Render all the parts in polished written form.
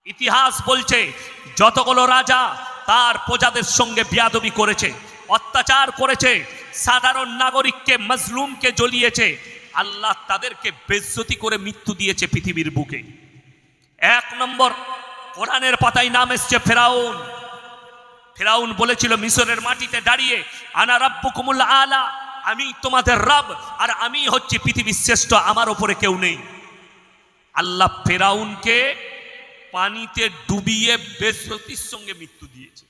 ইতিহাস বলছে যতগুলো রাজা তার প্রজাদের সঙ্গে বেয়াদবি করেছে, অত্যাচার করেছে, সাধারণ নাগরিককে, মজলুমকে জ্বলিয়েছে, আল্লাহ তাদেরকে বেইজ্জতি করে মৃত্যু দিয়েছে পৃথিবীর বুকে। এক নম্বর, কোরআনের পাতায় নাম এসছে ফেরাউন। ফেরাউন বলেছিল মিশরের মাটিতে দাঁড়িয়ে, আনা রাব্বুকুমুল আলা, আমি তোমাদের রব, আর আমি হচ্ছি পৃথিবীর শ্রেষ্ঠ, আমার উপরে কেউ নেই। আল্লাহ ফেরাউনকে পানিতে ডুবিয়ে বেইজ্জতির সঙ্গে মৃত্যু দিয়েছে।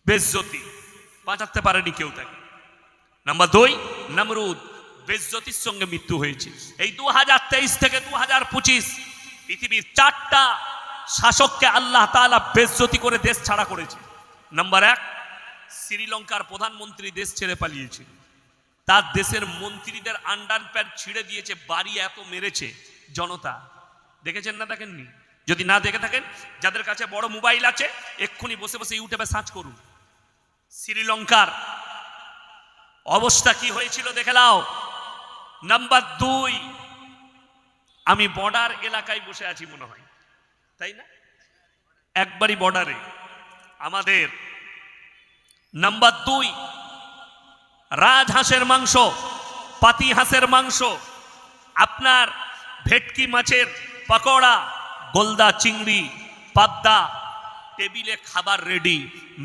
বেইজ্জতি, বাঁচাতে পারেনি কেউ তাকে। নাম্বার 2, নমরুদ, বেইজ্জতির সঙ্গে মৃত্যু হয়েছে। এই 2023 থেকে 2025 পৃথিবীর 4টা শাসককে আল্লাহ তাআলা বেইজ্জতি করে দেশ ছাড়া করেছে। নাম্বার 1, শ্রীলঙ্কার প্রধানমন্ত্রী দেশ ছেড়ে পালিয়েছে। তার দেশের মন্ত্রীদের আন্ডার প্যান্ট ছিঁড়ে দিয়েছে, বাড়ি এত মেরেছে জনতা। দেখেছেন না দেখেননি? যদি না দেখে থাকেন, যাদের কাছে বড় মোবাইল আছে এক্ষুনি বসে বসে ইউটিউবে সার্চ করুন। শ্রীলঙ্কার অবস্থা কি হয়েছিল দেখে নাও। নাম্বার 2, আমি বর্ডার এলাকায় বসে আছি মনে হয়, তাই না? একবারই বর্ডারে আমাদের। নাম্বার 2, রাজহাঁসের মাংস, পাতি হাঁসের মাংস, আপনার ভেটকি মাছের পকোড়া, গোলদা চিংড়ি, পাবদা, টেবিলে খাবার রেডি।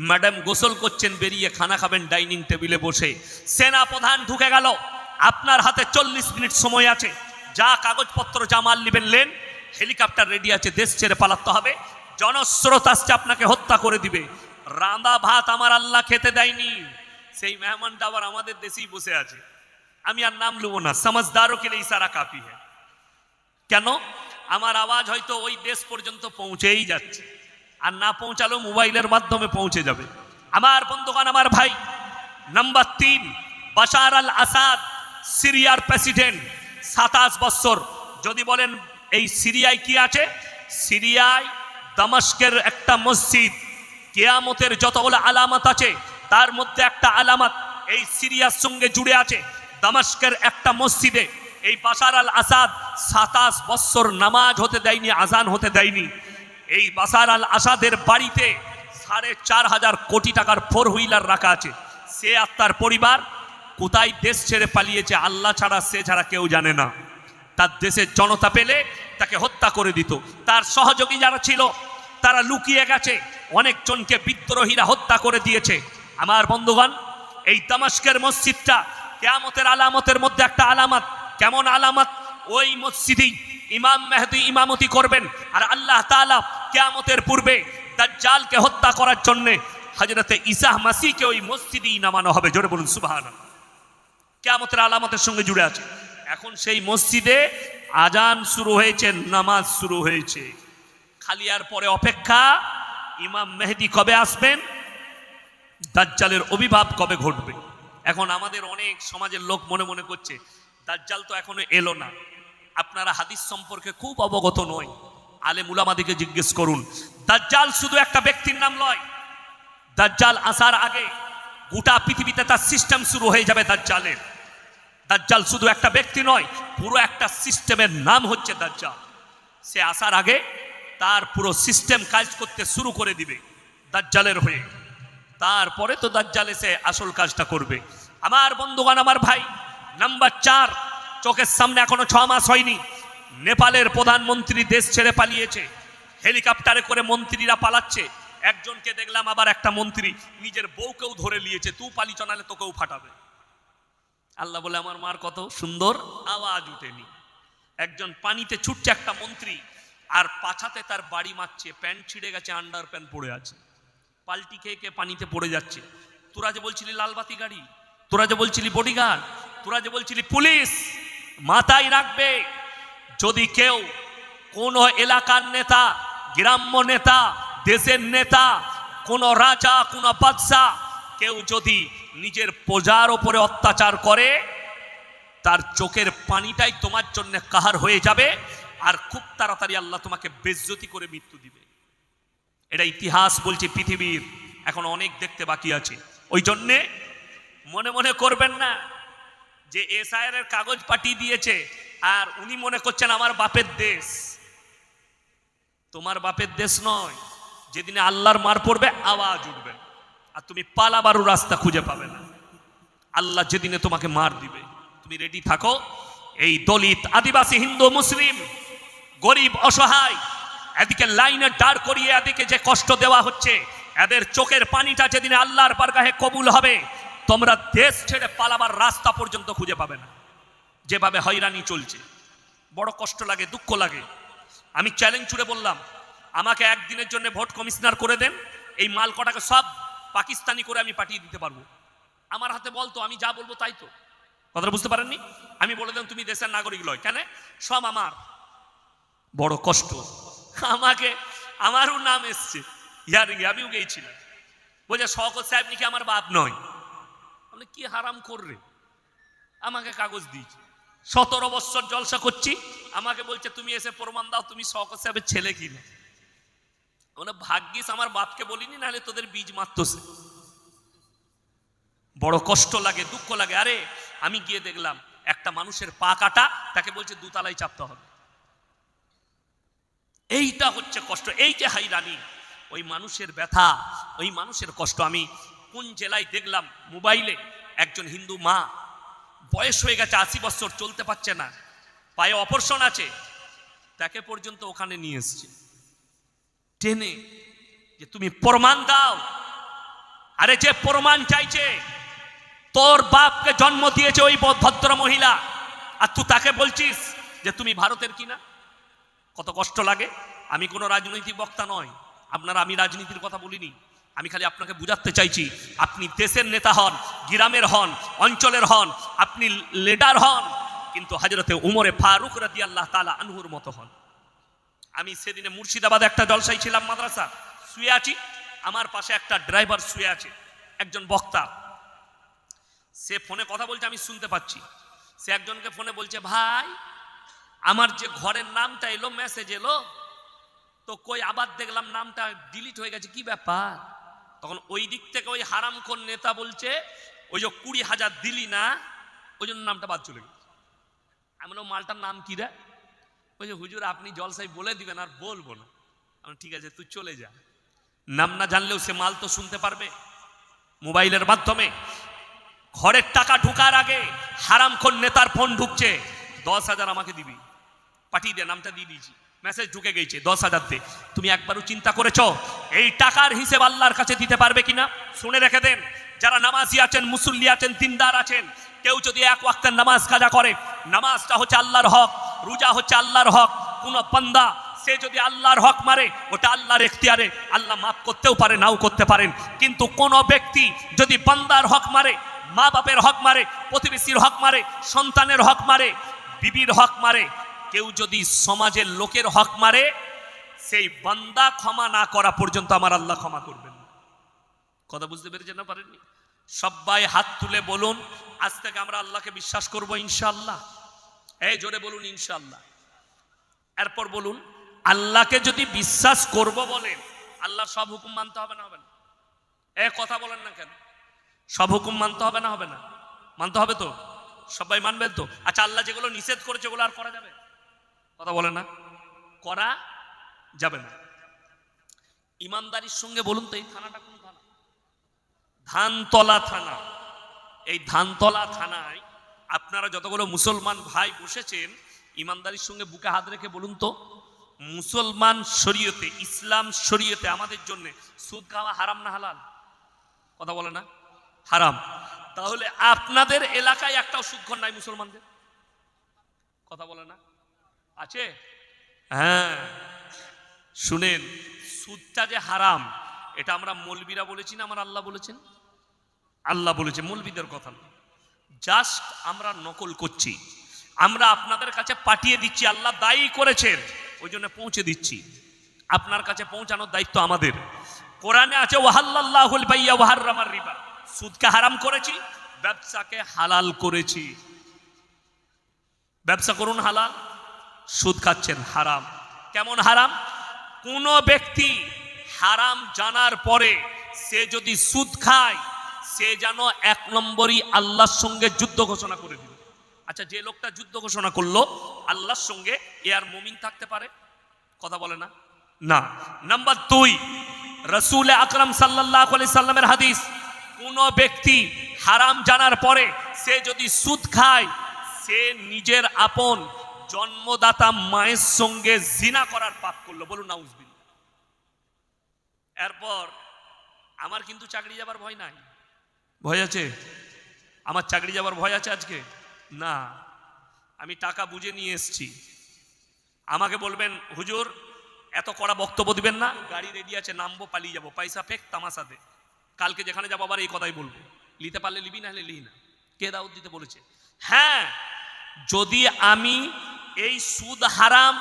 ম্যাডাম গোসল করছেন, বেরিয়ে খানা খাবেন ডাইনিং টেবিলে বসে। সেনা প্রধান ঢুকে গেল, আপনার হাতে 40 মিনিট সময় আছে, যা কাগজপত্র যা মাল নেবেন নেন, হেলিকপ্টার রেডি আছে, দেশ ছেড়ে পালাতে হবে। জনস্রোত আসছে, আপনাকে হত্যা করে দিবে। রাঁধা ভাত আমার আল্লাহ খেতে দেয়নি, সেই মেহমানটা আবার আমাদের দেশেই বসে আছে। আমি আর নাম লুবো না, সমঝদারো কে লিয়ে ইশারা কাফি হ্যায়। কেন? আমার আওয়াজ হয়তো ওই দেশ পর্যন্ত পৌঁছেই যাচ্ছে, আর না পৌঁছালেও মোবাইলের মাধ্যমে পৌঁছে যাবে। আমার বন্ধুগণ, আমার ভাই, নাম্বার 3, বাশার আল আসাদ, সিরিয়ার প্রেসিডেন্ট, 27 বছর। যদি বলেন এই সিরিয়ায় কি আছে, সিরিয়ায় দামেস্কের একটা মসজিদ, কিয়ামতের যতগুলো আলামত আছে তার মধ্যে একটা আলামত এই সিরিয়ার সঙ্গে জুড়ে আছে। দামেস্কের একটা মসজিদে এই বাশার আল আসাদ 27 বছর নামাজ হতে দেয়নি, আজান হতে দেয়নি। এই বাশার আল আসাদের বাড়িতে 4,500 কোটি টাকার 4 হুইলার রাখা আছে। সে আর তার পরিবার কোথায় দেশ ছেড়ে পালিয়েছে আল্লাহ ছাড়া, সে ছাড়া কেউ জানে না। তার দেশের জনতা পেলে তাকে হত্যা করে দিত। তার সহযোগী যারা ছিল তারা লুকিয়ে গেছে, অনেকজনকে বিদ্রোহীরা হত্যা করে দিয়েছে। আমার বন্ধুগণ, এই দামেস্কের মসজিদটা কিয়ামতের আলামতের মধ্যে একটা আলামত। কেমন আলামত? ওই মসজিদেই ইমাম মেহদি ইমামতি করবেন, আর আল্লাহ তাআলা কিয়ামতের পূর্বে দাজ্জালকে হত্যা করার জন্য হযরতে ঈসা মাসিহকে ওই মসজিদেই নামানো হবে। জোরে বলুন সুবহানাল্লাহ। কিয়ামতের আলামতের সঙ্গে জুড়ে আছে। এখন সেই মসজিদে আজান শুরু হয়েছে, নামাজ শুরু হয়েছে। খালি আর পরে অপেক্ষা, ইমাম মেহদি কবে আসবেন, দাজ্জালের আবির্ভাব কবে ঘটবে। এখন আমাদের অনেক সমাজের লোক মনে মনে করছে দাজ্জাল তো এখনো এলো না। আপনারা হাদিস সম্পর্কে খুব অবগত নয়, আলেম উলামাদেরকে জিজ্ঞেস করুন। দাজ্জাল শুধু একটা ব্যক্তির নাম নয়, দাজ্জাল আসার আগে গোটা পৃথিবীতে তার সিস্টেম শুরু হয়ে যাবে দাজ্জালের। দাজ্জাল শুধু একটা ব্যক্তি নয়, পুরো একটা সিস্টেমের নাম হচ্ছে দাজ্জাল। সে আসার আগে তার পুরো সিস্টেম কাজ করতে শুরু করে দিবে দাজ্জালের হয়ে। তারপরে তো দাজ্জাল এসে আসল কাজটা করবে। আমার বন্ধুগণ, আমার ভাই, নাম্বার 4, চোখের সামনে এখনো 6 মাস হয়নি, নেপালের প্রধানমন্ত্রী দেশ ছেড়ে পালিয়েছে। হেলিকপ্টারে করে মন্ত্রীরা পালাচ্ছে। একজনকে দেখলাম আবার একটা মন্ত্রী নিজের বউকেও ধরে নিয়েছে, তুই পালিচ নালে তোকেও ফাটাবে। আল্লাহ বলে আমার মার কত সুন্দর আওয়াজ উঠেনি। একজন পানিতে ছুটছে একটা মন্ত্রী, আর পাছাতে তার বাড়ি মারছে, প্যান্ট ছিঁড়ে গেছে, আন্ডার প্যান্ট পড়ে আছে, পাল্টি খেয়ে খেয়ে পানিতে পড়ে যাচ্ছে। তোরা যে বলছিলি লালবাতি গাড়ি, তোরা যে বলছিলি বডিগার্ড, তোরা যে বলছিলি পুলিশ, মাথায় রাখবে যদি কেউ কোন এলাকার নেতা, গ্রাম্য নেতা, দেশের নেতা, কোন রাজা, কোন বাদশা, কেউ যদি নিজের প্রজার উপরে অত্যাচার করে, তার চোখের পানিটাই তোমার জন্য কাহার হয়ে যাবে, আর খুব তাড়াতাড়ি আল্লাহ তোমাকে বেইজ্জতি করে মৃত্যু দিবে। এটা ইতিহাস বলছে পৃথিবীর, এখন অনেক দেখতে বাকি আছে। ওই জন্যে মনে মনে করবেন না যে এসআইআর এর কাগজ পাঠিয়ে দিয়েছে আর উনি মনে করছেন আমার বাপের দেশ। তোমার বাপের দেশ নয়। যেদিনে আল্লাহর মার পড়বে আওয়াজ উঠবে, আর তুমি পালাবারও রাস্তা খুঁজে পাবে না। আল্লাহ যেদিনে তোমাকে মার দিবে, তুমি রেডি থাকো। এই দলিত, আদিবাসী, হিন্দু, মুসলিম, গরিব, অসহায়, এদিকে লাইনে দাঁড় করিয়ে এদিকে যে কষ্ট দেওয়া হচ্ছে, এদের চোখের পানিটা যেদিন আল্লাহর বারগাহে কবুল হবে, তোমরা দেশ ছেড়ে পালাবার রাস্তা পর্যন্ত খুঁজে পাবে না। যেভাবে হয়রানি চলছে, বড় কষ্ট লাগে, দুঃখ লাগে। আমি চ্যালেঞ্জ ছুড়ে বললাম, আমাকে একদিনের জন্য ভোট কমিশনার করে দেন, এই মাল কটাকে সব পাকিস্তানি করে আমি পাঠিয়ে দিতে পারবো। আমার হাতে বলতো, আমি যা বলবো তাই তো। কথাটা বুঝতে পারেননি? আমি বলে দেন তুমি দেশের নাগরিক লয়, কেন? সব আমার। বড় কষ্ট আমাকে, আমারও নাম এসছে, আমিও গিয়েছিলাম। বলছে শওকত সাহেব নাকি আমার বাপ নয়। বলে কি হারাম করবে, আমাকে কাগজ দিয়েছে, 17 বছর জলসা করছি, আমাকে বলছে তুমি এসে প্রমাণ দাও তুমি শওকত সাহেবের ছেলে কিনা। বলে ভাগ্যিস আমার বাপকে বলিনি, নাহলে তোদের বীজ মারতো সে। বড় কষ্ট লাগে, দুঃখ লাগে। আরে আমি গিয়ে দেখলাম একটা মানুষের পা কাটা, তাকে বলছে দুতলায় চাপতে হবে। এইটা হচ্ছে কষ্ট, এই যে হাইরানি, ওই মানুষের ব্যথা, ওই মানুষের কষ্ট। আমি কোন জেলায় দেখলাম মোবাইলে, একজন হিন্দু মা, বয়স হয়ে গেছে, 80 বছর, চলতে পারছে না, পায়ে অপারেশন আছে, তাকে পর্যন্ত ওখানে নিয়ে এসছে টেনে, যে তুমি প্রমাণ দাও। আরে যে প্রমাণ চাইছে, তোর বাপকে জন্ম দিয়েছে ওই ভদ্র মহিলা, আর তুই তাকে বলছিস যে তুমি ভারতের কিনা। কত কষ্ট লাগে। আমি কোনো রাজনৈতিক বক্তা নয়, আপনারা, আমি রাজনীতির কথা বলিনি, আমি খালি আপনাকে বুঝাতে চাইছি, আপনি দেশের নেতা হন, গ্রামের হন, অঞ্চলের হন, আপনি লিডার হন, কিন্তু হযরতে উমরে ফারুক রাদিয়াল্লাহু তাআলা আনহুর মতো হন। আমি সেদিনে মুর্শিদাবাদে একটা জলসায় ছিলাম, মাদ্রাসা, শুয়ে আছি, আমার পাশে একটা ড্রাইভার শুয়ে আছে, একজন বক্তা, সে ফোনে কথা বলছে, আমি শুনতে পাচ্ছি। সে একজনকে ফোনে বলছে, ভাই আমার যে ঘরের নামটা এলো, মেসেজ এলো তো, কই আবার দেখলাম নামটা ডিলিট হয়ে গেছে, কি ব্যাপার? তখন ওই দিক থেকে ওই হারামখোর নেতা বলছে, ওই যে 20,000 দিলি না, ওই জন্য নামটা বাদ চলে গেছে। আমি বললাম মালটার নাম কি রে? বলছে হুজুর আপনি জলসাই বলে দিবেন, আর বলবো না। আমি ঠিক আছে তুই চলে যা। নাম না জানলেও সে মাল তো শুনতে পারবে মোবাইলের মাধ্যমে। ঘরের টাকা ঢোকার আগে হারামখোর নেতার ফোন ঢুকছে, 10,000 আমাকে দিবি, পাঠিয়ে দে, নামটা দিয়ে দিয়েছি, মেসেজ ঢুকে গেছে, 10,000 দে। তুমি একবারও চিন্তা করেছো এই টাকার হিসেব আল্লাহর কাছে দিতে পারবে কিনা? শুনে রেখে দেন, যারা নামাজি আছেন, মুসল্লি আছেন, দিনদার আছেন, কেউ যদি এক ওয়াক্তের নামাজ কাজা করে, নামাজটা হচ্ছে আল্লাহর হক, রোজা হচ্ছে আল্লাহর হক, কোন বান্দা সে যদি আল্লাহর হক মারে, ওটা আল্লাহর এখতিয়ারে, আল্লাহ মাফ করতেও পারে, নাও করতে পারেন। কিন্তু কোন ব্যক্তি যদি বান্দার হক মারে, মা বাপের হক মারে, প্রতিবেশীর হক মারে, সন্তানের হক মারে, বিবির হক মারে, কেউ যদি সমাজের লোকের হক মারে, সেই বান্দা ক্ষমা না করা পর্যন্ত আমার আল্লাহ ক্ষমা করবেন না। কথা বুঝতে পেরেছেন না পারেননি? সবাই হাত তুলে বলুন, আজ থেকে আমরা আল্লাহকে বিশ্বাস করব ইনশাআল্লাহ। এই জোরে বলুন ইনশাআল্লাহ। এরপর বলুন, আল্লাহকে যদি বিশ্বাস করব বলেন, আল্লাহ সব হুকুম মানতে হবে না হবে না? কথা বলেন না কেন? সব হুকুম মানতে হবে না হবে না? মানতে হবে তো, সবাই মানবেন তো? আচ্ছা, আল্লাহ যেগুলো নিষেধ করেছে ওগুলো আর করা যাবে? কথা বলে না, করা যাবে না। ইমানদারির সঙ্গে বলুন তো, এই থানাটা কোন থানা? ধানতলা থানা। এই ধানতলা থানায় আপনারা যতগুলো মুসলমান ভাই বসেছেন, ইমানদারির সঙ্গে বুকে হাত রেখে বলুন তো, মুসলমান শরীয়তে, ইসলাম শরীয়তে আমাদের জন্য সুদ খাওয়া হারাম না হালাল? কথা বলে না, হারাম। তাহলে আপনাদের এলাকায় একটাও সুদখোর নাই মুসলমানদের? কথা বলে না, আছে? হ্যাঁ, শুনেন, সুদটা যে হারাম, এটা আমরা মৌলবীরা বলেছি না, আমার আল্লাহ বলেছেন? আল্লাহ বলেছে, মৌলবীদের কথা না। জাস্ট আমরা নকল করছি, আমরা আপনাদের কাছে পাঠিয়ে দিচ্ছি, আল্লাহ দায়ী করেছেন ওই জন্য পৌঁছে দিচ্ছি। আপনার কাছে পৌঁছানোর দায়িত্ব আমাদের। কোরআনে আছে ওয়াহাল্লাল্লাহুল বাইয়া ওয়া হাররামার রিবা, সুদকে হারাম করেছি, ব্যবসাকে হালাল করেছি। ব্যবসা করুন হালাল, সুদ খাচ্ছেন হারাম। কেমন হারাম? কোন ব্যক্তি হারাম জানার পরে সে যদি সুদ খায়, সে যেন 1 নম্বরই আল্লাহর সঙ্গে যুদ্ধ ঘোষণা করে দিল। আচ্ছা, যে লোকটা যুদ্ধ ঘোষণা করলো আল্লাহর সঙ্গে, এ আর মুমিন থাকতে পারে? কথা বলে না, না। নাম্বার 2, রাসূল আকরাম সাল্লাল্লাহু আলাইহি সাল্লামের হাদিস, কোন ব্যক্তি হারাম জানার পরে সে যদি সুদ খায়, সে নিজের আপন জন্মদাতা মায়ের সঙ্গে জিনা করার পাপ করলো। বলুন নাউজুবিল্লাহ। এরপর আমার কিন্তু চাকরি যাবার ভয় নাই। ভয় আছে? আমার চাকরি যাবার ভয় আছে আজকে? না, আমি টাকা বুঝে নিয়ে এসেছি। আমাকে বলবেন হুজুর এত কড়া বক্তব্য দিবেন না, গাড়ি রেডি আছে, নামবো, পালিয়ে যাবো, পয়সা ফেক, তামাশা দে, কালকে যেখানে যাবো আবার এই কথাই বলবো, নিতে পারলে নিবি, না হলে লিহি না। কে দাউদ দিতে বলেছে? হ্যাঁ, যদি আমি এই সুদ হারাম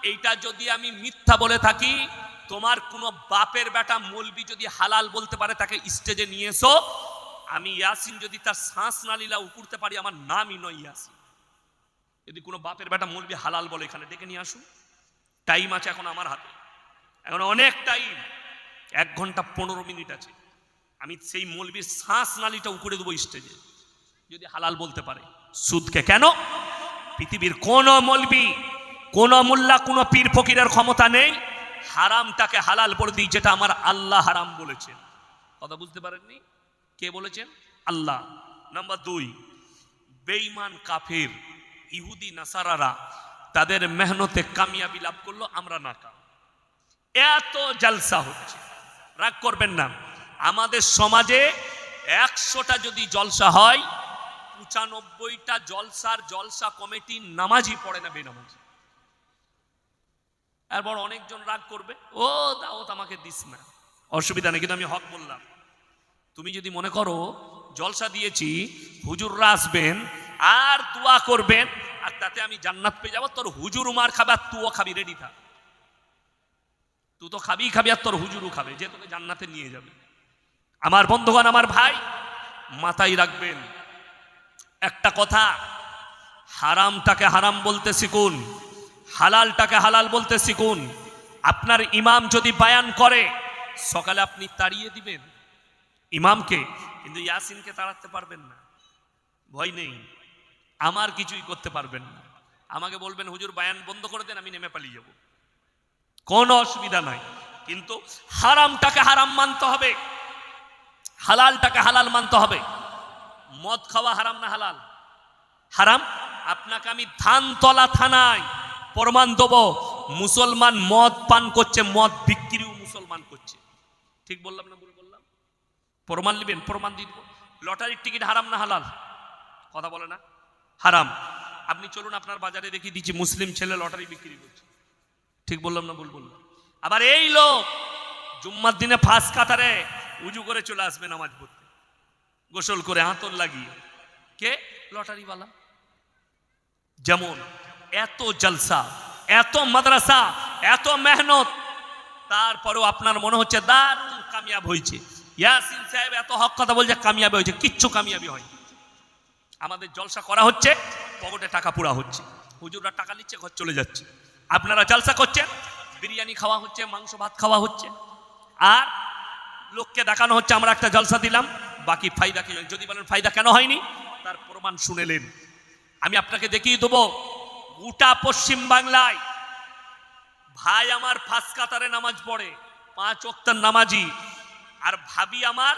এইটা যদি আমি মিথ্যা বলে থাকি, তোমার কোনো বাপের বেটা মৌলবি যদি হালাল বলতে পারে তাকে স্টেজে নিয়ে এসো। আমি ইয়াসিন যদি তার শ্বাস নালীলা উকুড়তে পারি, আমার নামই নয় ইয়াসিন। যদি কোনো বাপের বেটা মৌলবি হালাল বলে, এখানে ডেকে নিয়ে আসুন। টাইম আছে এখন আমার হাতে, এখন অনেক টাইম, 1 ঘন্টা 15 মিনিট আছে। আমি সেই মৌলবির শ্বাস নালীটা উকুড়ে দেবো স্টেজে, যদি হালাল বলতে পারে সুদকে। কেন? পৃথিবীর কোন মৌলবি, কোন মোল্লা, কোন পীর ফকিরের ক্ষমতা নেই হারামটাকে হালাল বলে দিই, যেটা আমার আল্লাহ হারাম বলেছেন। কথা বুঝতে পারেননি? কে বলেছেন? আল্লাহ। নাম্বার 2, বেঈমান কাফের ইহুদি নাসারারা তাদের মেহনতে কামিয়াবি লাভ করলো, আমরা নাকাম। এত জলসা হচ্ছে, রাগ করবেন না। আমাদের সমাজে 100টা যদি জলসা হয়, 95টা জলসার জলসা কমিটি নামাজই পড়ে না, বেনামাজি। এরপর অনেকজন রাগ করবে, ও দাওয়াত আমাকে দিস না, অসুবিধা নেই, কিন্তু আমি হক বললাম। তুমি যদি মনে করো জলসা দিয়েছি, হুজুররা আসবেন আর দোয়া করবেন আর তাতে আমি জান্নাত পেয়ে যাবো, তোর হুজুর মার খাবে আর তুইও খাবি, রেডি থাক। তুই তো খাবি আর তোর হুজুরও খাবে, যে তোকে জান্নাতে নিয়ে যাবে। আমার বন্ধুগণ, আমার ভাই, মাথায় রাখবেন একটা কথা, হারামটাকে হারাম বলতে শিখুন, হালালটাকে হালাল বলতে শিখুন। আপনার ইমাম যদি বায়ান করে, সকালে আপনি তাড়িয়ে দিবেন ইমামকে, কিন্তু ইয়াসিনকে তাড়াতে পারবেন না, ভয় নেই। আমার কিছুই করতে পারবেন না। আমাকে বলবেন হুজুর বায়ান বন্ধ করে দেন, আমি নেমে পালিয়ে যাব, কোনো অসুবিধা নাই। কিন্তু হারামটাকে হারাম মানতে হবে, হালালটাকে হালাল মানতে হবে। মদ খাওয়া হারাম না হালাল? হারাম। আপনাকে আমি ধানতলা থানায় প্রমাণ দেবো, মুসলমান মদ পান করছে, মদ বিক্রিও মুসলমান করছে। ঠিক বললাম না ভুল বললাম? প্রমাণ নেবেন, প্রমাণ দিয়ে দেবো। লটারির টিকিট হারাম না হালাল? কথা বলে না, হারাম। আপনি চলুন আপনার বাজারে দেখিয়ে দিচ্ছি, মুসলিম ছেলে লটারি বিক্রি করছে। ঠিক বললাম না ভুল বললাম? আবার এই লোক জুম্মার দিনে ফাঁস কাতারে উজু করে চলে আসবে নামাজ পড়তে, গোসল করে আতর লাগিয়ে। কে? লটারিওয়ালা। যেমন এত জলসা, এত মাদ্রাসা, এত মেহনত, তারপরেও আপনার মনে হচ্ছে দারুণ কামিয়াব হয়েছে। ইয়াসিন সাহেব এত হক কথা বলছে, কামিয়াবি হয়েছে, কিচ্ছু কামিয়াবি হয়। আমাদের জলসা করা হচ্ছে, পকেটে টাকা পুরা হচ্ছে, হুজুররা টাকা নিচ্ছে, ঘর চলে যাচ্ছে। আপনারা জলসা করছেন, বিরিয়ানি খাওয়া হচ্ছে, মাংস ভাত খাওয়া হচ্ছে, আর লোককে দেখানো হচ্ছে আমরা একটা জলসা দিলাম, বাকি ফায়দা কি? যদি বলেন ফায়দা কেন হয়নি, তার প্রমাণ শুনেলেন। আমি আপনাকে দেখিয়ে দেবো, গোটা পশ্চিম বাংলায় ভাই আমার ফাঁস কাতারে নামাজ পড়ে, 5 ওয়াক্তের নামাজি, আর ভাবি আমার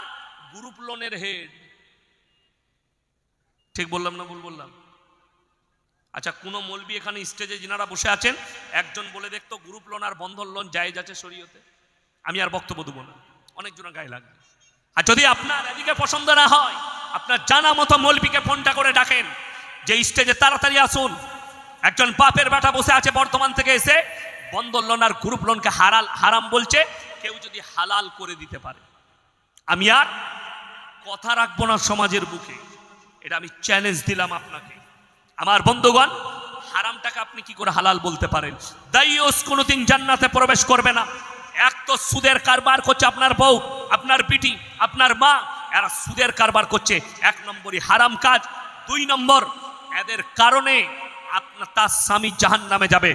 গ্রুপ লোনের হেড। ঠিক বললাম না ভুল বললাম? আচ্ছা, কোন মৌলবি এখানে স্টেজে যিনারা বসে আছেন, একজন বলে দেখতো গ্রুপ লোন আর বন্ধন লোন জায়েজ আছে শরীয়তে? আমি আর বক্তব্য দেবো না, অনেকজনের গায়ে লাগবে। আর যদি আপনার এদিকে পছন্দ না হয়, আপনার জানা মতো মৌলবিকে ফোনটা করে ডাকেন যে স্টেজে তাড়াতাড়ি আসুন, একজন বাপের বেটা বসে আছে বর্তমান থেকে এসে বন্ধন লোন আর গ্রুপ লোনকে হারাম বলছে, কেউ যদি হালাল করে দিতে পারে, আমি আর কথা রাখবো না সমাজের বুকে। এটা আমি চ্যালেঞ্জ দিলাম আপনাকে। আমার বন্ধুগণ, হারামটাকে আপনি কি করে হালাল বলতে পারেন? দাইয়ুস কোনোদিন জান্নাতে প্রবেশ করবে না। এক তো সুদের কারবার করছে আপনার বউ, আপনার বিটি, আপনার মা, এরা সুদের কারবার করছে, 1 নম্বরই হারাম কাজ। 2 নম্বর, এদের কারণে আপনার তার স্বামী জাহান্নামে যাবে।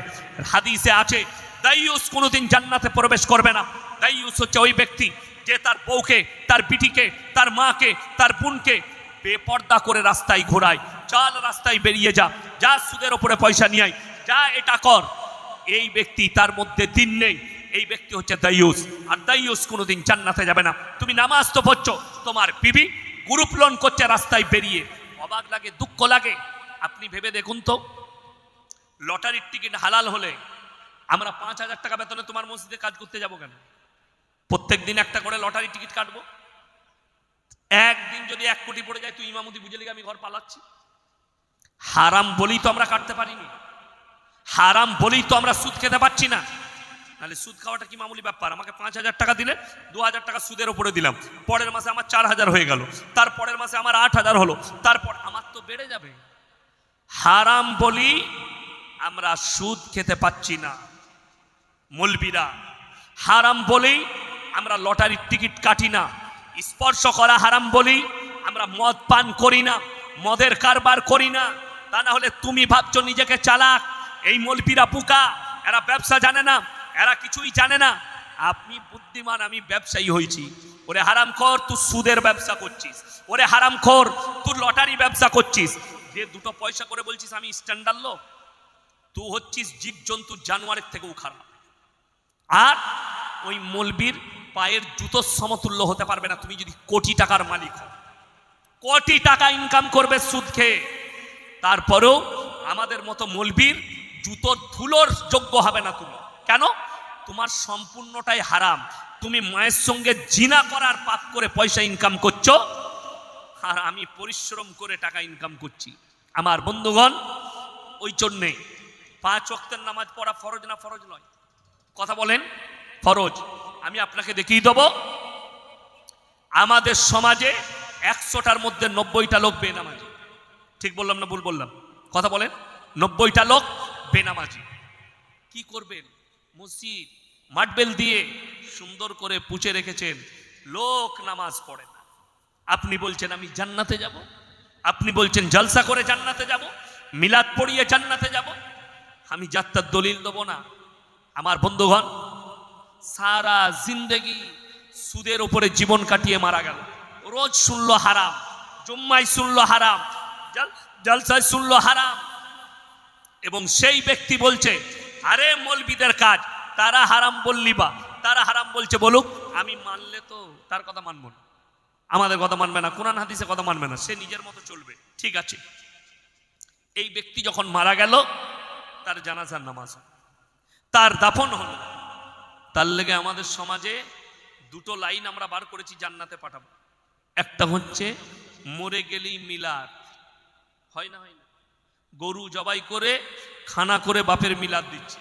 হাদিসে আছে দাইয়ুস কোনোদিন জান্নাতে প্রবেশ করবে না। দাইয়ুস হচ্ছে ওই ব্যক্তি যে তার বউকে, তার বিটিকে, তার মাকে, তার বোনকে বেপর্দা করে রাস্তায় ঘোরায়, চল রাস্তায় বেরিয়ে যা, যা সুদের ওপরে পয়সা নিয়ে আয়, যা এটা কর। এই ব্যক্তি, তার মধ্যে দিন নেই, এই ব্যক্তি হচ্ছে দাইয়ুস। আর দাইয়ুস কোনোদিন জান্নাতে যাবে না। তুমি নামাজ তো পড়ছো, তোমার বিবি গ্রুপ লোন করছে রাস্তায় বেরিয়ে, অবাক লাগে, দুঃখ লাগে। আপনি ভেবে দেখুন তো, লটারির টিকিট হালাল হলে আমরা 5,000 টাকা বেতনে তোমার মসজিদে কাজ করতে যাব কেন? প্রত্যেক দিন একটা করে লটারি টিকিট কাটবো। একদিন যদি 1 কোটি পড়ে যায়, তুই ইমামতি বুঝে লিখে আমি ঘর পালাচ্ছি। হারাম বলেই তো আমরা কাটতে পারিনি, হারাম বলেই তো আমরা সুদ খেতে পারছি না। নাহলে সুদ খাওয়াটা কি মামুলি ব্যাপার? আমাকে 5,000 টাকা দিলে 2,000 টাকা সুদের উপরে দিলাম, পরের মাসে আমার 4,000 হয়ে গেল, তার পরের মাসে আমার 8,000 হলো, তারপর আমার তো বেড়ে যাবে। হারাম বলি আমরা সুদ খেতে পাচ্ছি না। মৌলবীরা হারাম বলেই আমরা লটারির টিকিট কাটি না। স্পর্শ করা হারাম বলি আমরা মদ পান করি না, মদের কারবার করি না। তা না হলে তুমি ভাবছো নিজেকে চালাক, এই মৌলবীরা বোকা, এরা ব্যবসা জানে না, এরা কিছুই জানে না। আপনি বুদ্ধিমান, আমি ব্যবসায়ী হয়েছি। ওরে হারামখোর, তুই সুদের ব্যবসা করছিস। ওরে হারামখোর, তুই লটারি ব্যবসা করছিস। যে 2 পয়সা করে বলছিস আমি স্ট্যান্ডার্ড লোক, তুই হচ্ছিস জীবজন্তু জানোয়ারের থেকেও খারাপ। আর ওই মৌলবীর পায়ের জুতোর সমতুল্য হতে পারবে না তুমি যদি কোটি টাকার মালিক হও। কোটি টাকা ইনকাম করবে সুদ খেয়ে, তারপরেও আমাদের মতো মৌলবীর জুতোর ধুলোর যোগ্য হবে না তুমি। কেন? তোমার সম্পূর্ণটাই হারাম। তুমি মায়ের সঙ্গে জিনা করার পাপ করে পয়সা ইনকাম করছো, আর আমি পরিশ্রম করে টাকা ইনকাম করছি। আমার বন্ধুগণ, ওই জন্যে 5 ওয়াক্তের নামাজ পড়া ফরজ না ফরজ নয়? কথা বলেন, ফরজ। আমি আপনাকে দেখিয়ে দেব, আমাদের সমাজে 100টার মধ্যে 90টা লোক বেনামাজি। ঠিক বললাম না ভুল বললাম? কথা বলেন, 90টা লোক বেনামাজি। কি করবেন? মসজিদ মাটবেল দিয়ে সুন্দর করে পুছে রেখেছেন, লোক নামাজ পড়ে না। আপনি বলছেন আমি জান্নাতে যাব, আপনি বলছেন জলসা করে জান্নাতে যাব, মিলাদ পড়িয়ে জান্নাতে যাব। আমি যাত্রার দলিল দেব না। আমার বন্ধুগণ, সারা জিন্দেগি সুদের উপরে জীবন কাটিয়ে মারা গেল। রোজ শুনলো হারাম, জুম্মায় শুনলো হারাম, জলসায় শুনলো হারাম, এবং সেই ব্যক্তি বলছে আরে মৌলবীদের কাজ, তারা হারাম বললি বা তারা হারাম বলছে বলুক, আমি মানলে তো তার কথা মানব না, আমাদের কথা মানবে না, কোরআন হাদিসের কথা মানবে না, সে নিজের মতো চলবে। ঠিক আছে, এই ব্যক্তি যখন মারা গেল, তার জানাজার নামাজ, তার দাফন হলো। তার লেগে আমাদের সমাজে 2টো লাইন আমরা বার করেছি জান্নাতে পাঠাবো। একটা হচ্ছে মরে গেলেই মিলাদ হয় না, হয় না? গরু জবাই করে খানা করে বাপের মিলাদ দিচ্ছে,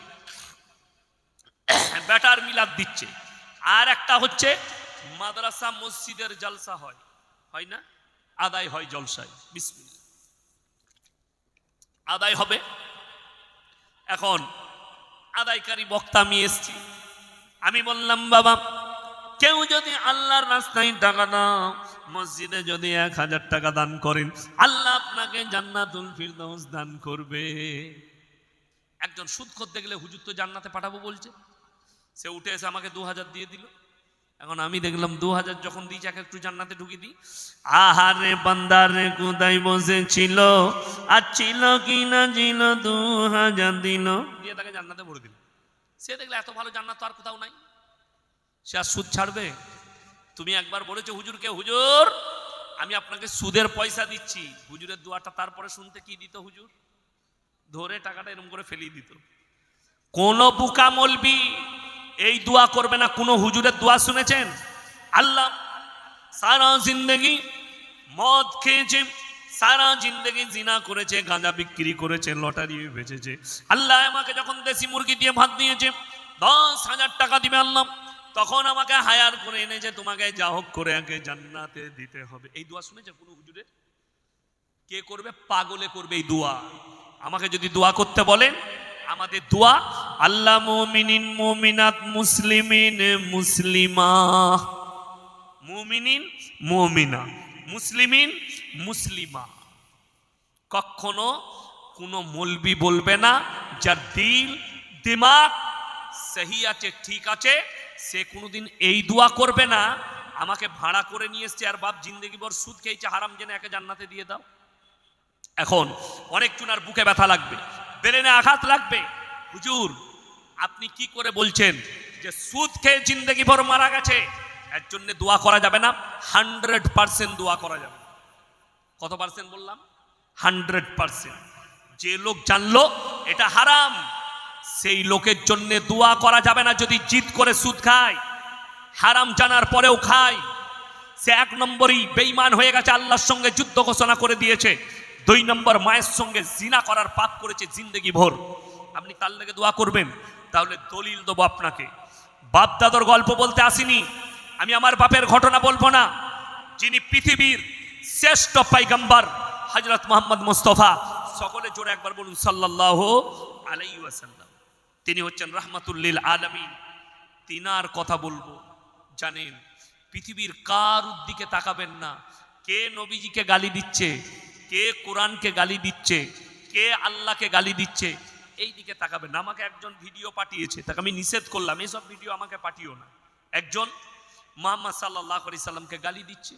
বেটার মিলাদ দিচ্ছে। আর একটা হচ্ছে মাদ্রাসা মসজিদের জলসা হয়, হয় না? আদায় হয় জলসায়, বিসমিল্লাহ আদায় হবে। এখন আদায়কারী বক্তা আমি এসছি, আমি বললাম বাবা কেউ যদি আল্লাহর রাস্তায় টাকা দাও, মসজিদে যদি 1000 টাকা দান করেন, আল্লাহ আপনাকে জান্নাতুল ফিরদাউস দান করবে। একজন সুদ করতে গেলে হুজুর তো জান্নাতে পাঠাবো বলছে, সে উঠে এসে আমাকে 2000 দিয়ে দিল। এখন আমি দেখলাম 2000 যখন দিয়েছে, একটু জান্নাতে ঢুকিয়ে দিই। আহারে বান্দারে কোথায় বসেছিল, আর ছিল কি না ছিল, 2000 দিল, দিয়ে তাকে জান্নাতে ভরে দিল। সে দেখলে এত ভালো জান্নাত তো আর কোথাও নাই, সে আর সুদ ছাড়বে? তুমি একবার বলেছো হুজুরকে, হুজুর আমি আপনাকে সুদের পয়সা দিচ্ছি, হুজুরের দোয়াটা তারপরে শুনতে কি দিত? হুজুর ধরে টাকাটা এরকম করে ফেলিয়ে দিত। কোন বুকা মলবি এই দোয়া করবে না। কোন হুজুরের দোয়া শুনেছেন? আল্লাহ সারা জিন্দগি মদ খেয়েছে, সারা জিন্দগি জিনা করেছে, গাঁজা বিক্রি করেছে, লটারি বেচেছে, আল্লাহ আমাকে যখন দেশি মুরগি দিয়ে ভাত দিয়েছে, 10,000 টাকা দিবে আল্লাহ, তখন আমাকে হায়ার করে এনেছে, তোমাকে যা হোক করে আগে জান্নাতে দিতে হবে। এই দোয়া শুনেছে কোন হুজুরের? কে করবে? পাগলে করবে এই দোয়া। আমাকে যদি দোয়া করতে বলেন, আমাদের দোয়া আল্লাহ মুমিনিন মুমিনাত মুসলিমিন মুসলিমা, মুমিনিন মুমিনা মুসলিমিন মুসলিমা। কখনো কোনো মৌলবি বলবে না যার দিল দিমাগ সহি আছে, ঠিক আছে, সে কোনোদিন এই দোয়া করবে না আমাকে ভাড়া করে নিয়ে এসছে আর বাপ জিন্দগি ভর সুদ খেয়েছে, হারাম জেনে একে জান্নাতে দিয়ে দাও। এখন অনেক জনার বুকে ব্যথা লাগবে, ব্রেনে আঘাত লাগবে, হুজুর আপনি কি করে বলছেন যে সুদ খেয়ে জিন্দগি ভর মারা গেছে, এর জন্য দোয়া করা যাবে না। 100% দোয়া করা যাবে। কত পার্সেন্ট বললাম? 100%। যে লোক জানলো এটা হারাম, সেই লোকের জন্য দোয়া করা যাবে না। যদি জিদ করে সুদ খায়, হারাম জানার পরেও খায়, সে 1 নম্বরই বেঈমান হয়ে গেছে, আল্লাহর সঙ্গে যুদ্ধ ঘোষণা করে দিয়েছে। 2 নম্বর মায়ের সঙ্গে জিনা করার পাপ করেছে জিন্দগি ভর। আপনি তার লেগে দোয়া করবেন? তাহলে দলিল দেবো আপনাকে। বাপ দাদার গল্প বলতে আসিনি আমি, আমার বাপের ঘটনা বলবো না। যিনি পৃথিবীর শ্রেষ্ঠ পয়গম্বর হযরত মুহাম্মদ মুস্তাফা, সকলে জোরে একবার বলুন সাল্লাল্লাহু আলাইহি ওয়াসাল্লাম, তিনি হচ্ছেন রাহমাতুল লিল আলামিন। তিনার কথা বলবো। জানেন, পৃথিবীর কার দিকে তাকাবেন না, কে নবীজিকে গালি দিচ্ছে, কে কোরআনকে গালি দিচ্ছে, কে আল্লাহকে গালি দিচ্ছে, এই দিকে তাকাবেন না। আমাকে একজন ভিডিও পাঠিয়েছে, তাকে আমি নিষেধ করলাম এইসব ভিডিও আমাকে পাঠিও না। একজন মুহাম্মদ সাল্লাল্লাহু আলাইহি সাল্লামকে গালি দিচ্ছে।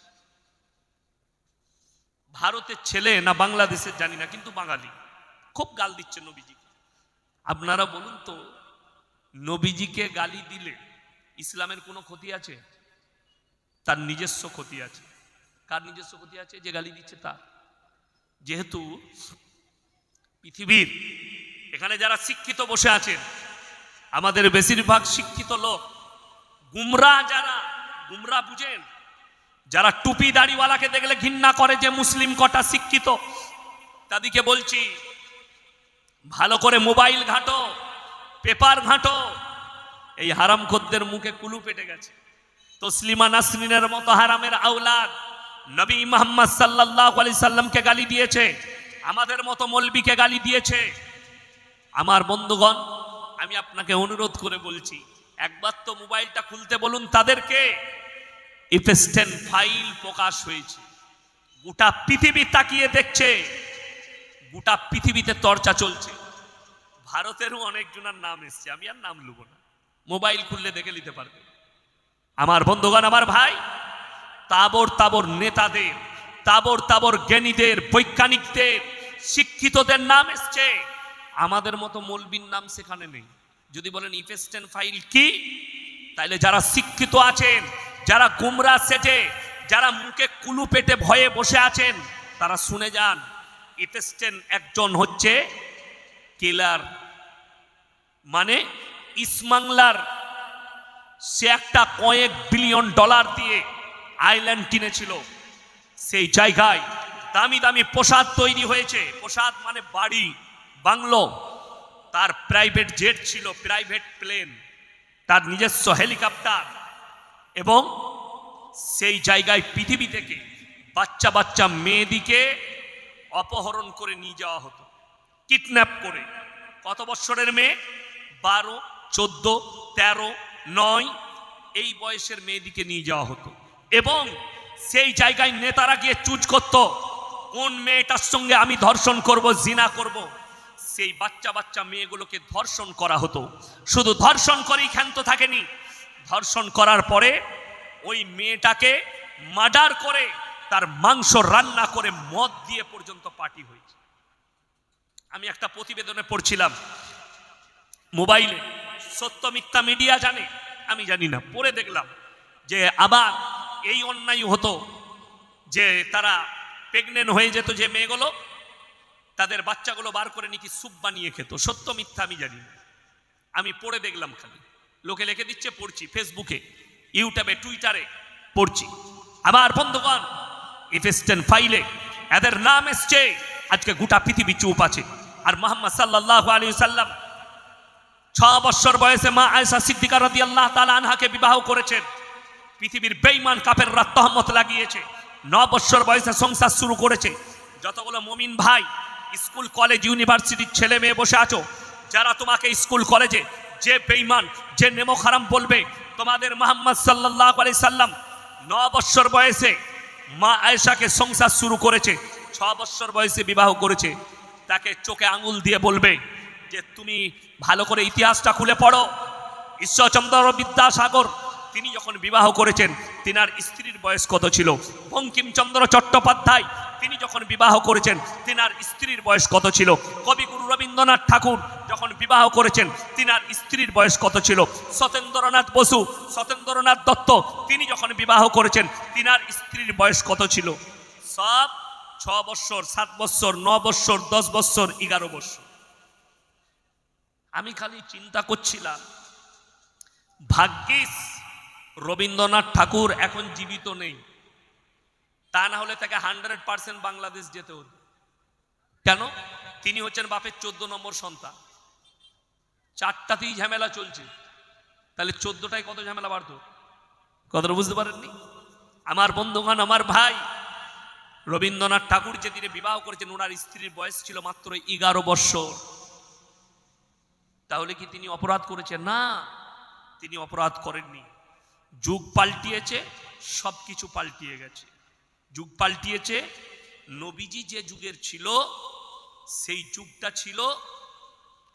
ভারতের ছেলে না বাংলাদেশের জানি না, কিন্তু বাঙালি, খুব গাল দিচ্ছে নবীজিকে। আপনারা বলুন তো, নবীজিকে গালি দিলে ইসলামের কোনো ক্ষতি আছে? তার নিজস্ব ক্ষতি আছে। কার নিজস্ব ক্ষতি আছে? যে গালি দিচ্ছে তার। যেহেতু পৃথিবীর এখানে যারা শিক্ষিত বসে আছেন, আমাদের বেশিরভাগ শিক্ষিত লোক গুমরা। যারা গুমরা বুঝেন, যারা টুপি দাড়িওয়ালাকে দেখলে ঘৃণা করে, যে মুসলিম কটা শিক্ষিত, তাদেরকে বলছি ভালো করে মোবাইল ঘাঁটো, পেপার ঘাঁটো। এই হারামখোরদের মুখে কুলু পেটে গেছে। তসলিমা নাসরিনের মতো হারামের আওলাদ নবী মুহাম্মদ সাল্লাল্লাহু আলাইহি সাল্লামকে গালি দিয়েছে, আমাদের মতো মৌলবীকে গালি দিয়েছে। আমার বন্ধুগণ, আমি আপনাকে অনুরোধ করে বলছি, একবার তো মোবাইলটা খুলতে বলুন তাদেরকে। ইফেস্টেন ফাইল প্রকাশ হয়েছে, গোটা পৃথিবী তাকিয়ে দেখছে, গোটা পৃথিবীতে চর্চা চলছে। ভারতেরও অনেকজনের নাম এসছে, আমি আর নাম লুব না, মোবাইল খুললে দেখে নিতে পারবে। আমার বন্ধুগণ, আমার ভাই, তাবর তাবর নেতাদের, তাবর তাবর জ্ঞানীদের, বৈজ্ঞানিকদের, শিক্ষিতদের নাম এসছে, আমাদের মতো মৌলবীর নাম সেখানে নেই। যদি বলেন ইফেস্টেন ফাইল কি, তাইলে যারা শিক্ষিত আছেন, যারা গুমরা সেজে, যারা মুখে কুলু পেটে ভয়ে বসে আছেন, তারা শুনে যান। ইফেস্টেন একজন হচ্ছে কিলার, মানে ইসমাংলার। সে একটা কয়েক বিলিয়ন ডলার দিয়ে আইল্যান্ড কিনেছিল। সেই জায়গায় দামি দামি প্রসাদ তৈরি হয়েছে। প্রসাদ মানে বাড়ি, বাংলো। তার প্রাইভেট জেট ছিল, প্রাইভেট প্লেন, তার নিজস্ব হেলিকপ্টার। এবং সেই জায়গায় পৃথিবী থেকে বাচ্চা বাচ্চা মেয়েদিকে অপহরণ করে নিয়ে যাওয়া হতো, কিডন্যাপ করে। কত বছরের মেয়ে? 12, 14, 13, 9 এই বয়সের মেয়েদিকে নিয়ে যাওয়া হতো। এবং সেই জায়গায় নেতারা গিয়ে চুজ করত, কোন মেয়েটার সঙ্গে আমি ধর্ষণ করব, জিনা করব। সেই বাচ্চা বাচ্চা মেয়েগুলোকে ধর্ষণ করা হতো। শুধু ধর্ষণ করেই ক্ষান্ত থাকেনি, ধর্ষণ করার পরে ওই মেয়েটাকে মার্ডার করে তার মাংস রান্না করে মদ দিয়ে পর্যন্ত পার্টি হয়েছে। আমি একটা প্রতিবেদনে পড়ছিলাম মোবাইলে, সত্য মিথ্যা মিডিয়া জানে, আমি জানি না, পড়ে দেখলাম যে আবার এই অন্যায় হতো যে তারা প্রেগনেন্ট হয়ে যেত, যে মেয়েগুলো তাদের বাচ্চাগুলো বার করে নাকি স্যুপ বানিয়ে খেত। সত্য মিথ্যা আমি জানি না, আমি পড়ে দেখলাম, খালি লোকে লিখে দিচ্ছে, পড়ছি, ফেসবুকে, ইউটিউবে, টুইটারে পড়ছি। আমার বন্ধুগণ, ইফেস্টেন ফাইলে এদের নাম এসছে, আজকে গোটা পৃথিবী চুপ আছে। আর মুহাম্মদ সাল্লাল্লাহু আলাইহি সাল্লাম 6 বছর বয়সে মা আয়েশা সিদ্দিকা রাদিয়াল্লাহু তাআলা আনহাকে বিবাহ করেছেন। পৃথিবীর বেঈমান কাফেররা তহমত লাগিয়েছে। 9 বছর বয়সে সংসার শুরু করেছে। যতগুলো মুমিন ভাই স্কুল কলেজ ইউনিভার্সিটির ছেলে মেয়ে বসে আছো, যারা তোমাকে স্কুল কলেজে যে বেঈমান, যে নেমো খারাম বলবে, তোমাদের মুহাম্মদ সাল্লাল্লাহু আলাইহি সাল্লাম 9 বছর বয়সে মা আয়েশাকে সংসার শুরু করেছে, 6 বছর বয়সে বিবাহ করেছে। তাকে চোখে আঙুল দিয়ে বলবে যে তুমি ভালো করে ইতিহাসটা খুলে পড়ো। ঈশ্বরচন্দ্র বিদ্যাসাগর তিনি যখন বিবাহ করেছেন, তিনার স্ত্রীর বয়স কত ছিল? বঙ্কিমচন্দ্র চট্টোপাধ্যায় তিনি যখন বিবাহ করেছেন, তিনার স্ত্রীর বয়স কত ছিল? কবিগুরু রবীন্দ্রনাথ ঠাকুর যখন বিবাহ করেছেন তিনার স্ত্রীর বয়স কত ছিল? সত্যেন্দ্রনাথ বসু, সত্যেন্দ্রনাথ দত্ত, তিনি যখন বিবাহ করেছেন তিনার স্ত্রীর বয়স কত ছিল? সব 6 বৎসর, 7 বৎসর, 9 বৎসর, 10 বৎসর, 11 বৎসর। আমি খালি চিন্তা করছিলাম, ভাগ্যিস রবীন্দ্রনাথ ঠাকুর এখন জীবিত নেই, তা না হলে তাকে 100% বাংলাদেশ যেতে হতো। কেন? তিনি হচ্ছেন বাপের 14 নম্বর সন্তান, 4টাতেই ঝামেলা চলছে, তাহলে 14টায় কত ঝামেলা বাড়তো? কথাটা বুঝতে পারেননি? আমার বন্ধুগণ, আমার ভাই, রবীন্দ্রনাথ ঠাকুর যেদিনে বিবাহ করেছেন ওনার স্ত্রীর বয়স ছিল মাত্র 11 বৎসর। তাহলে কি তিনি অপরাধ করেছেন? না, তিনি অপরাধ করেননি। যুগ পাল্টিয়েছে, সবকিছু পাল্টিয়ে গেছে। যুগ পাল্টিয়েছে। নবীজি যে যুগের ছিল সেই যুগটা ছিল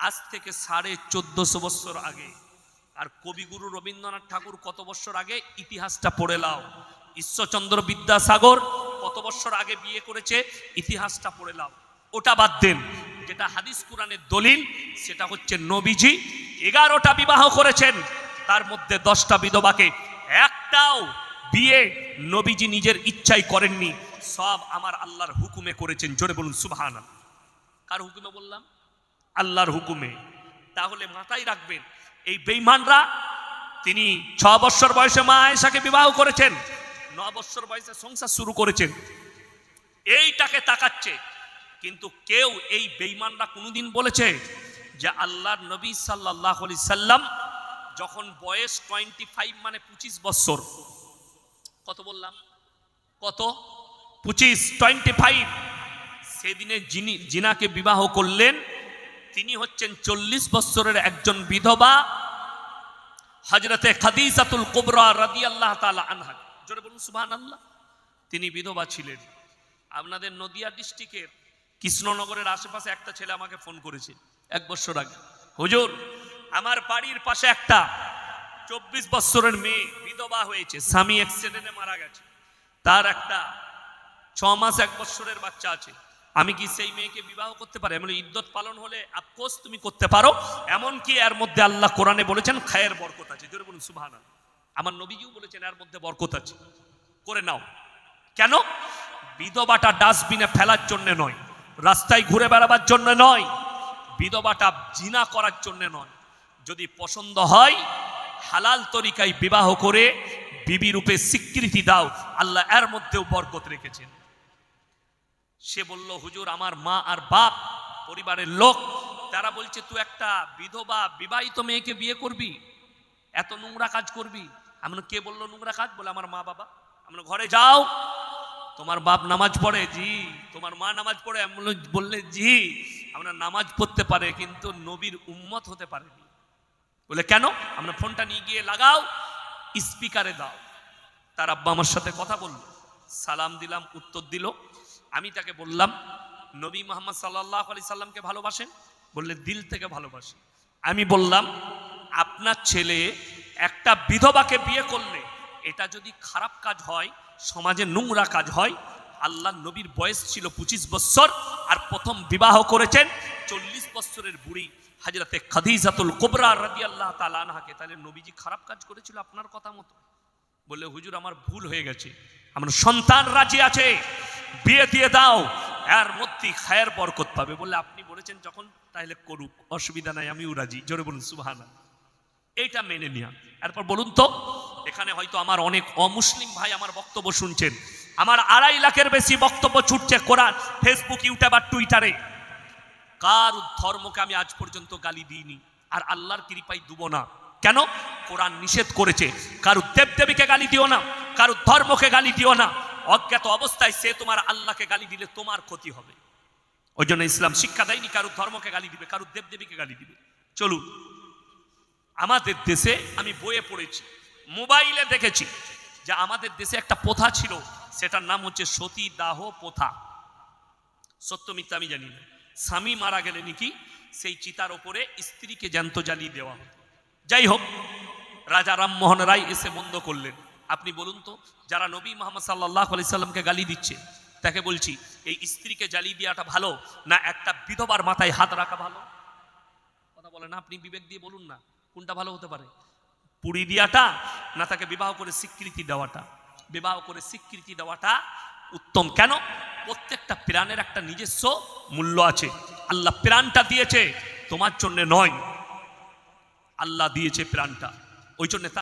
আজ থেকে 1450 বছর আগে। আর কবিগুরু রবীন্দ্রনাথ ঠাকুর কত বছর আগে? ইতিহাসটা পড়ে লাও। ঈশ্বরচন্দ্র বিদ্যাসাগর কত বছর আগে বিয়ে করেছে? ইতিহাসটা পড়ে লাও। ওটা বাদ দেন, যেটা হাদিস কুরআনের দলিল সেটা হচ্ছে নবীজি 11টা বিবাহ করেছেন, তার মধ্যে 10টা বিধবাকে একটাও বিয়ে নবীজি নিজের ইচ্ছাই করেননি, সব আমার আল্লাহর হুকুমে করেছেন। জোরে বলুন সুবহানাল্লাহ। কার হুকুমে বললাম? আল্লাহর হুকুমে। তাহলে মাথায় রাখবেন, এই বেঈমানরা তিনি 6 বছর বয়সে মা আয়েশাকে বিবাহ করেছেন, 9 বছর বয়সে সংসার শুরু করেছেন, এইটাকে তাকাচ্ছে। কিন্তু কেউ, এই বেঈমানরা কোনোদিন বলেছে যে আল্লাহর নবী সাল্লাল্লাহু আলাইহি সাল্লাম যখন বয়স 25 মানে 25 বছর, কত বললাম? কত? 25, 25। সেদিনে যিনি জিনাকে বিবাহ করলেন তিনি হচ্ছেন 40 বছরের একজন বিধবা, হযরতে খাদিজাতুল কুবরা রাদিয়াল্লাহু তাআলা আনহা। জোরে বলুন সুবহানাল্লাহ। তিনি বিধবা ছিলেন। আপনাদের নদিয়া ডিস্ট্রিক্টের কৃষ্ণনগরের আশেপাশে একটা ছেলে আমাকে ফোন করেছে 1 বছর আগে, হুজুর আমার বাড়ির পাশে একটা 24 বছরের মেয়ে বিধবা হয়েছে, স্বামী অ্যাক্সিডেন্টে মারা গেছে, তার একটা 6 মাস 1 বছরের বাচ্চা আছে, আমি কি সেই মেয়েকে বিবাহ করতে পারি? এমন ইদ্যত পালন হলে আফকোর্স তুমি করতে পারো, এমনকি এর মধ্যে আল্লাহ কোরআনে বলেছেন খায়ের বরকত আছে। জোরে বলুন সুবহানাল্লাহ। আমার নবীজিও বলেছেন এর মধ্যে বরকত আছে, করে নাও। কেন? বিধবাটা ডাস্টবিনে ফেলার জন্য নয়, রাস্তায় ঘুরে বেড়াবার জন্য নয়, বিধবাটা জিনা করার জন্য নয়। যদি পছন্দ হয় হালাল তরিকায় বিবাহ করে বিবি রূপে স্বীকৃতি দাও, আল্লাহ এর মধ্যেও বরকত রেখেছেন। সে বলল, হুজুর আমার মা আর বাপ পরিবারের লোক তারা বলছে তুই একটা বিধবা বিবাহিত মেয়েকে বিয়ে করবি, এত নোংরা কাজ করবি। আমি কে বললো নোংরা কাজ? বলে আমার মা বাবা। আমরা ঘরে যাও, তোমার বাপ নামাজ পড়ে? জি। তোমার মা নামাজ পড়ে? বললে জি। আমরা নামাজ পড়তে পারে কিন্তু নবীর উম্মত হতে পারেনি। বলে কেন? আমরা ফোনটা নিয়ে গিয়ে লাগাও, স্পিকারে দাও। তার আব্বা আমার সাথে কথা বলল, সালাম দিলাম, উত্তর দিল। আমি তাকে বললাম, নবী মুহাম্মদ সাল্লাল্লাহু আলাইহি সাল্লামকে ভালোবাসেন? বললে দিল থেকে ভালোবাসি। আমি বললাম, আপনার ছেলে একটা বিধবাকে বিয়ে করলে এটা যদি খারাপ কাজ হয়, সমাজে নোংরা কাজ হয়, আল্লাহ নবীর বয়স ছিল 25 বছর আর প্রথম বিবাহ করেছেন 40 বছরের বুড়ি হযরতে খাদিজাতুল কুবরা রাদিয়াল্লাহু তাআলা আনহাকে, তাহলে নবীজি খারাপ কাজ করেছিল আপনার কথা মতো? বলে হুজুর আমার ভুল হয়ে গেছে, আমার সন্তান রাজি আছে, বিয়ে দিয়ে দাও, এর মধ্যে খায়ের বরকত পাবে। বলে আপনি বলেছেন যখন তাহলে করুক, অসুবিধা নাই, আমিও রাজি। জোরে বলুন সুবহানাল্লাহ। এইটা মেনে নিয়া। এরপর বলুন তো, এখানে হয়তো আমার অনেক অমুসলিম ভাই আমার বক্তব্য শুনছেন, আমার 2.5 লাখের বেশি বক্তব্য ছুটছে কোরআন, ফেসবুক, ইউটিউব আর টুইটারে। কার ধর্মকে আমি আজ পর্যন্ত গালি দিইনি, আর আল্লাহর কৃপায় দেব না। কেন? কোরআন নিষেধ করেছে, কারো দেবদেবীকে গালি দিও না, কারো ধর্মকে গালি দিও না। অজ্ঞাত অবস্থায় সে তোমার আল্লাহকে গালি দিলে তোমার ক্ষতি হবে। ওই জন্য ইসলাম শিক্ষা দেয়নি কারো ধর্মকে গালি দিবে, কারো দেবদেবীকে গালি দিবে। চলুন, আমাদের দেশে আমি বইয়ে পড়েছি, মোবাইলে দেখেছি যে আমাদের দেশে একটা প্রথা ছিল, সেটার নাম হচ্ছে সতী দাহ প্রথা। সত্য মিথ্যা আমি জানি না। স্বামী মারা গেলে নাকি সেই চিতার ওপরে স্ত্রীকে জ্যান্ত জ্বালিয়ে দেওয়া হতো। যাই হোক, রাজা রামমোহন রায় এসে বন্ধ করলেন। আপনি বলুন তো, যারা নবী মুহাম্মদ সাল্লাল্লাহু আলাইহি সাল্লামকে গালি দিচ্ছে, তাকে বলছি এই স্ত্রীকে জ্বালিয়ে দেওয়াটা ভালো না একটা বিধবার মাথায় হাত রাখা ভালো? বলে না, আপনি বিবেক দিয়ে বলুন না কোনটা ভালো হতে পারে, পুড়ি দেওয়াটা না তাকে বিবাহ করে স্বীকৃতি দেওয়াটা? বিবাহ করে স্বীকৃতি দেওয়াটা উত্তম। কেন? প্রত্যেকটা প্রাণের একটা নিজস্ব মূল্য আছে। আল্লাহ প্রাণটা দিয়েছে তোমার জন্য নয়, আল্লাহ দিয়েছে প্রাণটা, ওই জন্য